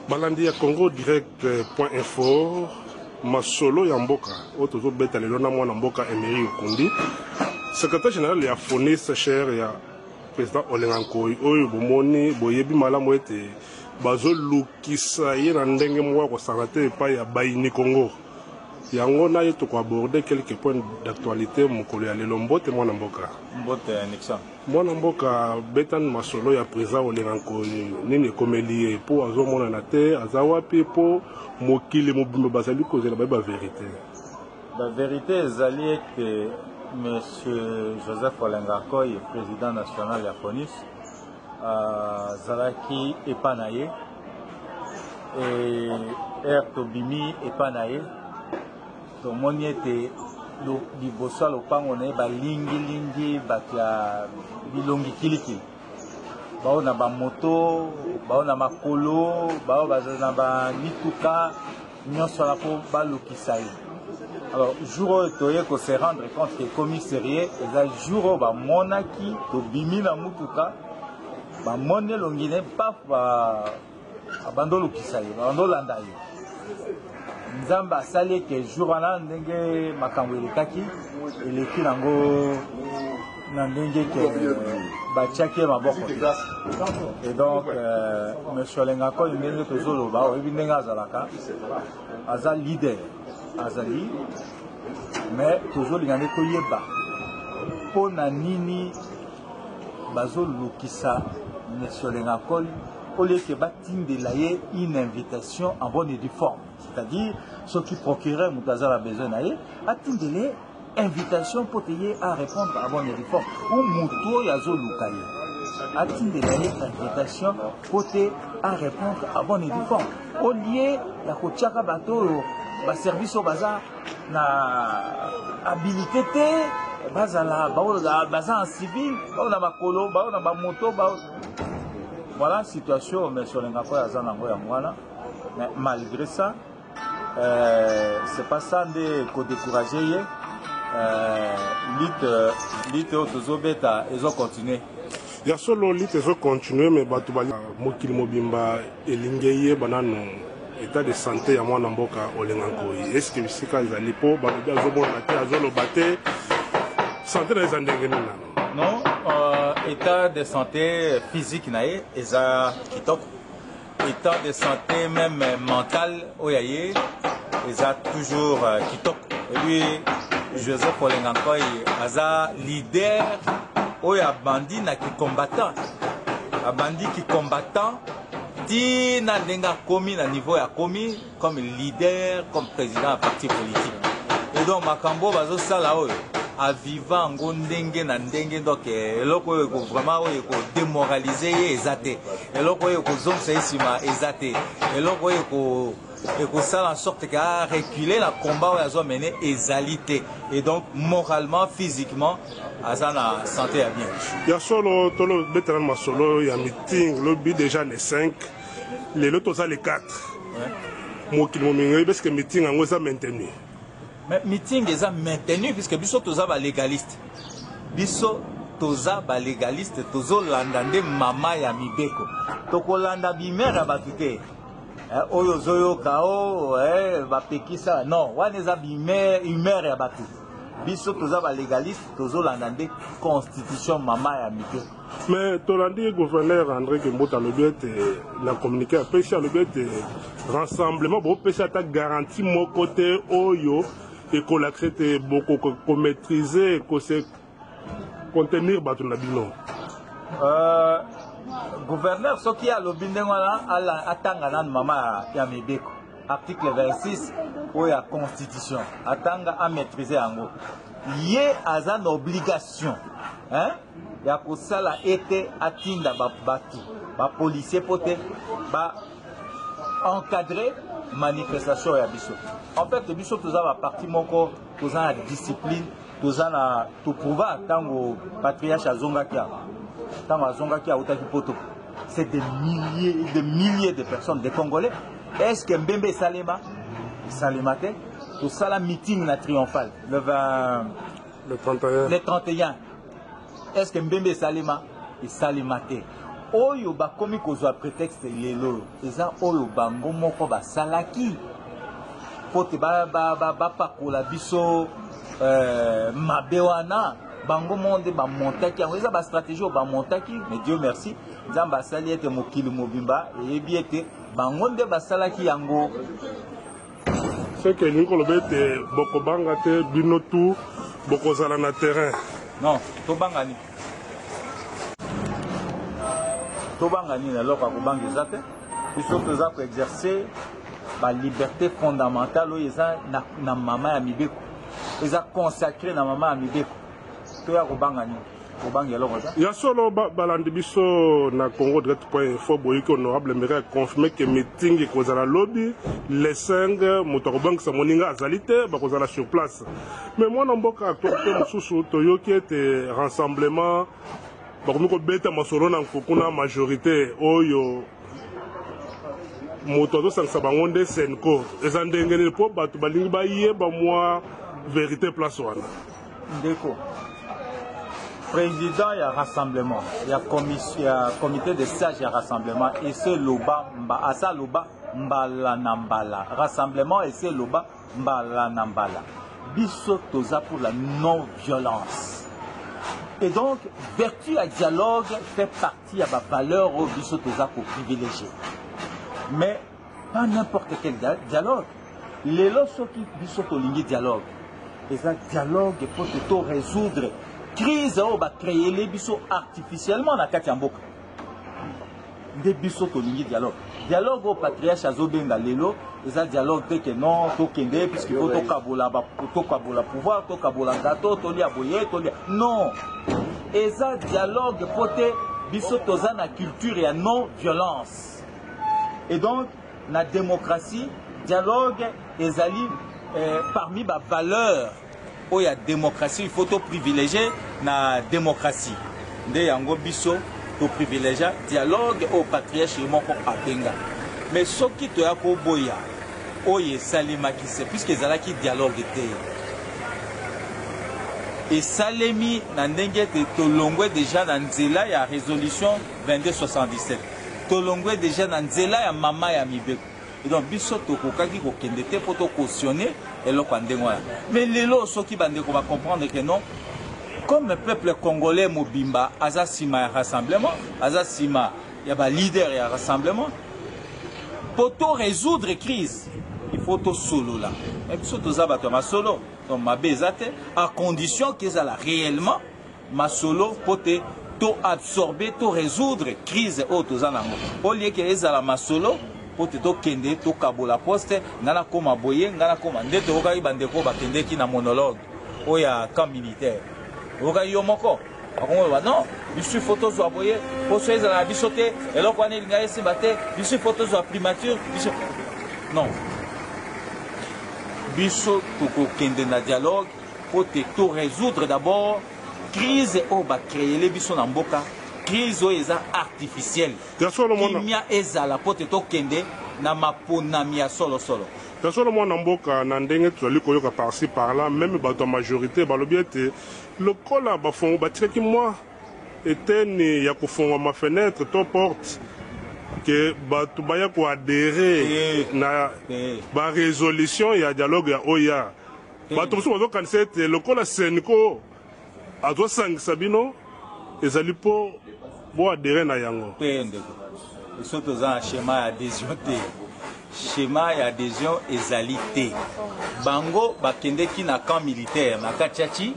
Balandi ya Congo direct.info masolo ya mboka otozo beta lelo na mwana mboka Emery Okundi secrétaire général ya FONIS cher ya président Olenga Nkoyi oyo bomoni boyebi malamu ete bazo lukisa ye na ndenge mwa ko sanate pa ya Bayini Congo yango na yeto ko aborder quelques points d'actualité mokolo ya lelo mbote mwana mboka Nixon mwana mboka betan masolo ya président Olenga Nkoyi nini komeli po azomona na te azawapi po mokili mobimba bazali kozela ba vérité. La vérité est que monsieur Joseph Olenga Nkoyi, président national de FONIS, Zalaki Epanaye et Ertobimi Epanaye, tout le monde était liboso lopangone ba lingi bakla bilongi kiliki. Bao na ba moto, bao na makolo, bao bazana ba lituka, nyonso la po ba lokisai. Alors jour toye ko se rendre compte que commissariat eza jour ba monaki to bimi na mutuka ba monne longine pa ba abando lokisai, abando landai. Nzamba sali que jour wana ndenge makambo elekaki eleki nango na ndenge ke bachaki maboko et donc monsieur Olenga Nkoyi ndenge tozoloba oyebi ndenge azalaka aza leader azali mais tozolinga nde toyeba mpo na nini bazolukisa monsieur Olenga Nkoyi au lieu que batindela ye une invitation en bonne et due forme, c'est-à-dire ceux qui procuraient Moutaza a besoin d'aller atindele invitation pour t'aider à répondre à bonne et due forme ou Mouto yazo lukaye atindela ye invitation pour t'aider à répondre à bonne et due forme au lieu la kotiaka bato ba service au bazar na habilité te bazala baza en civil ba makolo ba moto ba. Voilà la situation, M. Olenga Nkoyi azana ngoya mwana. Mais malgré ça, c'est pas ça de décourager. L'ite autozobeta, ils ont continué. Il y a solo l'ite ils ont continué, mais batu bali mokili mobimba elingeye banano état de santé ya mwana mboka Olenga Nkoyi. Est-ce que bisika ezali po balobi azomona te azoloba te santé na ezandenge nini? Non, état de santé physique nae, eza kitoko. État de santé même mental, oyaye, eza toujours kitoko. Et puis Joseph Olenga Nkoyi, eza leader, oya bandi na ki combattant. A bandi qui combattant, di na lenga komi na niveau ya komi comme leader, comme président de parti politique. Et donc makambo bazo sala oyo. À vivant ngo ndenge na ndenge donc eloko oyo ko vraiment oyo ko démoraliser ezate eloko oyo ko zonsa isima ezate eloko oyo ko sala en sorte que a reculer la combat oyo azo mener ezalité et donc moralement physiquement azana santé à bien ya solo tolo betana masolo ya meeting lobby déjà les 5 les lotos les 4 mo ki mo mingi parce que meeting ngo ça maintenu. Mais meeting est maintenu puisque biso toza ba légaliste. Biso toza ba légaliste tozo landande mama ya mibeko. Toko landa bimera batute. Oyo zoyo kao ba pekisa non, waneza bimera ya batu. Biso toza ba légaliste tozo landande constitution mama ya mibeko. Mais Tolandi gouverneur André Kembota le but la communiqué à pêcher le but rassemblement pour pêcher ta garantie mon côté oyo et qu'on l'accepte beaucoup, qu'on maîtriser, qu'on sait contenir Batunabino. Gouverneur, ce qui a le bindengwana à Tangana Mama Yamibeko, article 26, où il y a constitution, à Tanga à maîtriser en gros. Il y a une obligation, hein? Il y a que ça là été atteint batu, ba policier poté, ba encadrer manifestation ya biso. En fait, les biso tous a parti moko, tous a discipline, tous a tout pouvoir tango patriarche Zongakia. Tango Zongakia utaki poto. C'est des milliers de personnes, des Congolais. Est-ce que Mbembe Salema tout ça la meeting na triomphal le 31. Est-ce que Mbembe Salema et Salimate oyo bakomi kozwa prétexte lelo eza oyo bango moko basalaki po te bapakola biso mabe wana bango monde bamontaki yango eza bastratégie oyo bamontaki mais Dieu merci nzambe asali ete mokili mobimba eyebi ete bango nde basalaki yango. Ce que nous avons dit, bokobanga te bino tout bokozala na terrain. Non, tobangani. Tobangani na loko akobanga ezate. Biso toza ko exercer ba liberté fondamentale oyo eza na mama ya mibeko. Eza consacré na mama ya mibeko. Toya kobangani. Il y a solo balandi biso na Congo direct.info boyiki honorable mbeka confirmer que meeting ekozala lobby les 5 moto akobanga sa moninga azalité bakozala sur place. Mais moi na mboka actualité mosusu toyoki ete rassemblement bakomi kobeta masolo na nkokuna majorité oyo moto azosangisa bango nde senko eza ndenge nini mpo bato balingi bayeba mwa vérité place wana ndeko. Président, il y a rassemblement, il y a comité de sages, il y a rassemblement, et c'est loba, asa loba, mbala nambala. Rassemblement, et c'est loba, mbala nambala. Biso toza pour la non-violence. Et donc, vertu à dialogue fait partie à la valeur au biso toza pour privilégier. Mais pas n'importe quel dialogue. Les lois qui biso tolingi dialogue. Et ça, dialogue pour tout résoudre. Crise on va créer les bisous artificiellement dans Katiamboka. Des bisous au dialogue. Dialogue au patriarche Azobenga Lelo, et ça dialogue dès que non, tokende, puisque faut tokabola pouvoir, tokabola gâteau, tolia boye, tolia. Non. Et ça dialogue poté bisous toza na culture et à non-violence. Et donc, la démocratie, dialogue, et ali parmi ma valeurs. Il y a démocratie, il faut tout privilégier la démocratie. Nde yango biso to privilégier dialogue au patriarche moko abenga. Mais ce qui te a ko boya, oye salima qui c'est puisque zalaki dialogue était. Et salemi na ndenge te tolongwe déjà dans nzela ya résolution 2277. Tolongwe déjà dans nzela ya mama ya mibeko. Et donc biso to kokaki ko kende te pour to cautionner et le Kwandengwana. Mais les lots, ceux qui vont comprendre que non, comme le peuple congolais Mobimba, Azasima et rassemblement, Azasima, il y a un leader et un rassemblement, pour tout résoudre la crise, il faut tout solo là. Et puis surtout ça, ma solo, donc ma bezate, à condition qu'ils aient réellement ma solo pour tout absorber, tout résoudre la crise autozanamo. Au lieu qu'ils aient ma solo, pour te kende to kabola poste ngana koma boye ngana koma ndete okai bandeko bakende ki na monologue oya camp militaire okai yo moko akongo non bisu photo zo boye poso ezala bisote eloko ane linga esi bate bisu photo zo primature bisu non biso to kende na dialogue pour te tout résoudre d'abord crise o ba créer les biso na mboka crise eza artificielle. Kimia ezala pote to kende na maponamia solo solo. Personne moi namboka na ndenge tozali koyoka par-ci par-là même bato majorité balobi ete lokola bafongo batiraki moi eteni ya kofonga ma fenêtre to porte que bato baya ko adhérer na ba résolution ya dialogue ya oya bato mosusu bazokanisa ete lokola seniko azosangisa bino ezali po bo adhérer na yango. Ils sont tous en schéma d'adhésion. Schéma d'adhésion ezalité. Bango bakende ki na camp militaire na Katiachi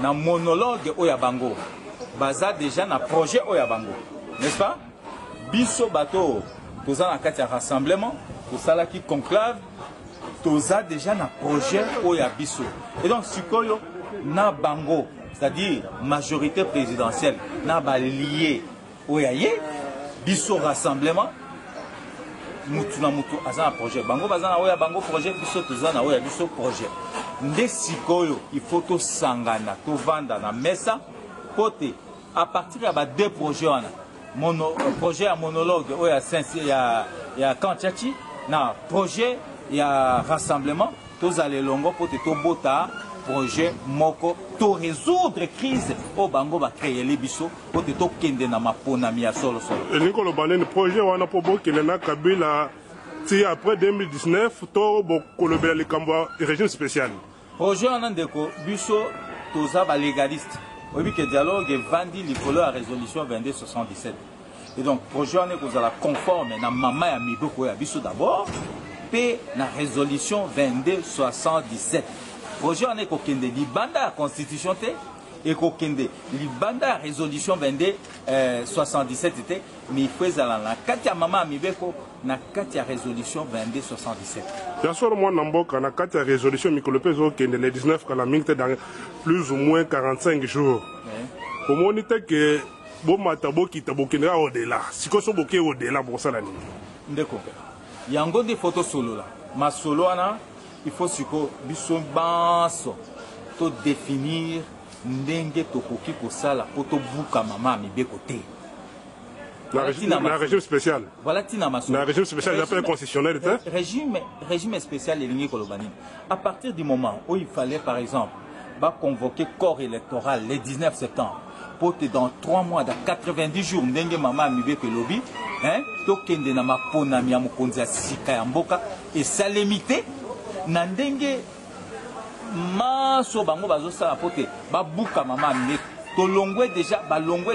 na monologue oya bango. Baza déjà na projet oya bango. N'est-ce pas? Biso bato toza na kati ya rassemblement, tosala ki conclave, toza déjà na projet oya biso. Et donc sikoyo na bango, c'est-à-dire majorité présidentielle, na ba lié oyaye biso rassemblement mutu na mutu aza na projet bango baza na oya bango projet biso toza na oya biso projet nde sikoyo il faut to sangana to vanda na mesa pote à partir ya ba deux projets wana projet ya monologue oya sensi ya Kantiachi na projet ya rassemblement tozale longo pote to bota projet moko to résoudre crise au bango ba créer les biso pour te to kende na maponami ya solo solo. Et Nicolas Banene projet wana po bo kelena Kabila ti après 2019 to bo kolobela le kambo régime spécial. Projet wana ndeko biso toza ba légaliste. Oui que dialogue est vendu likolo à résolution 2277. Et donc projet wana ko la conforme na mama ya miboko ya biso d'abord pe na résolution 2277. Projet wana ko kende libanda la constitution te et ko kende libanda résolution 2277 te mais fezala na kati ya mama ya mibeko na kati ya résolution 2277. Ya solo moi namboka na kati ya résolution mikolopezo kende le 19 kala mingte dans plus ou moins 45 jours. Au monite que bon mata bokita bokendera au-delà. Sikoso boké au-delà pour ça la nuit. Ndeko. Yango de photo solo là. Ma solo ana il faut siko biso banso to définir ndenge tokoki kosala po to buka mama mibeko te. La régime spécial. Voilà tina ma solo. La régime spécial j'appelle constitutionnel était. Régime spécial elingi kolobani. À partir du moment où il fallait par exemple va convoquer corps électoral le 19 septembre pour que dans 3 mois, dans 90 jours, ndenge mama mibeko lobby, hein, to kende na mapona mi amokonzi ya sika ya mboka et ça limité na ndenge maso bango bazo sala pote ba buka mama mibeko to longwe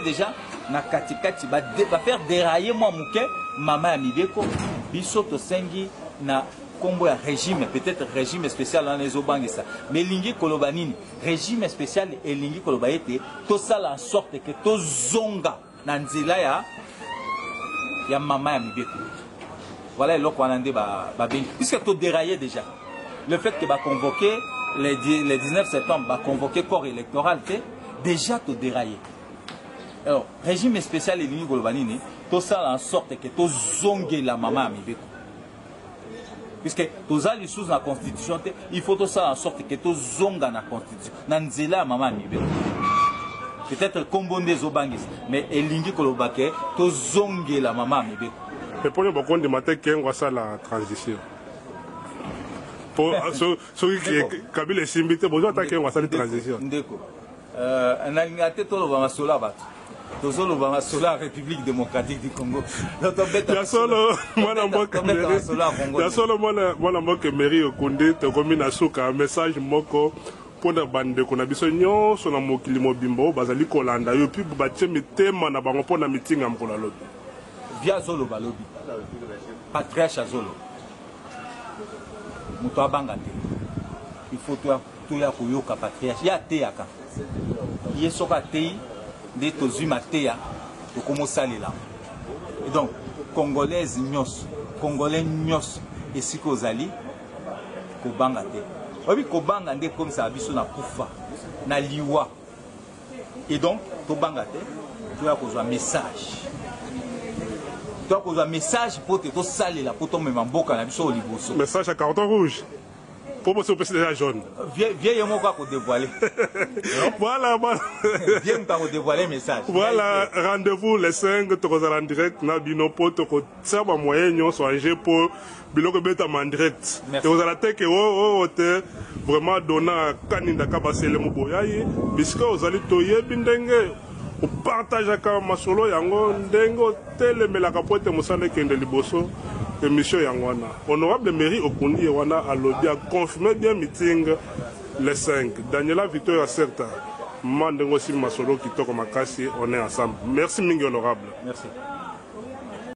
déjà na katikati ba faire dérailler moi muke mama mibeko biso to sengi na combo ya régime, peut-être régime spécial dans les obangisa. Mais lingi kolobanini, régime spécial et lingi kolobaete, tout ça en sorte que tout zonga nanzila ya mama ya mibeko. Voilà le qu'on a dit puisque tout déraillé déjà. Le fait que va convoquer les 19 septembre, va convoquer corps électoral, déjà tout déraillé. Alors, régime spécial et lingi kolobanini, tout ça en sorte que tout zonga la mama ya mibeko. Puisque tous les sous la constitution, il faut tout ça en sorte que tous zonga la constitution. Nanzela maman mibeko. Peut-être combo des obangis, mais elingi kolobake tous zonga la maman mibeko. Mais pour nous, beaucoup de matin qui ont ça la transition. Pour ceux qui Kabila est invité, bonjour attaquer on ça la transition. Ndeko. On a ingate tout le bama sola bat. Tous le bama sola République démocratique du Congo. Ya solo mwana mboka mairie. Ya solo mwana mboka mairie okunde to komina suka message moko pona bande kona biso nyonso na mokili mobimbo bazali kolanda yo puis batie mitema na bango pona meeting am kola lobi. Via Zolo balobi. Patriarche Zolo. Muto abanga te. Il faut toi ya koyoka patriarche ya te yaka. Yesoka te de tozuma teya to komo salela. Et donc congolaise nyos, congolais nyos et sikozali ko banga te. Obi ko banga nde comme ça biso na kufa na liwa. Et donc to banga te, tu as kozwa message. Tu as kozwa message pour te to salela pour to mema mboka na biso liboso. Message à carton rouge. Pour moi, c'est déjà jaune. Viens moi quoi dévoiler. Voilà. Viens me dévoiler le message. Voilà, rendez-vous les 5, tu en direct, na binopo, tu as un moyen, nous sommes pour biloko beta en direct. Tu as la tête que vraiment donné à Kaninda Kabasele Muboyayi, puisque vous allez toyer bindenge. Au partage avec Masolo Yango, Ndengo, Telemela Capote Moussane Kende Liboso. Émission Yangwana. Honorable mairie Okundi Yawana a lobby a confirmé bien meeting les 5. Daniela Victoria Certa, Mandengo Sim Masolo qui toque Makasi, on est ensemble. Merci Mingi Honorable. Merci.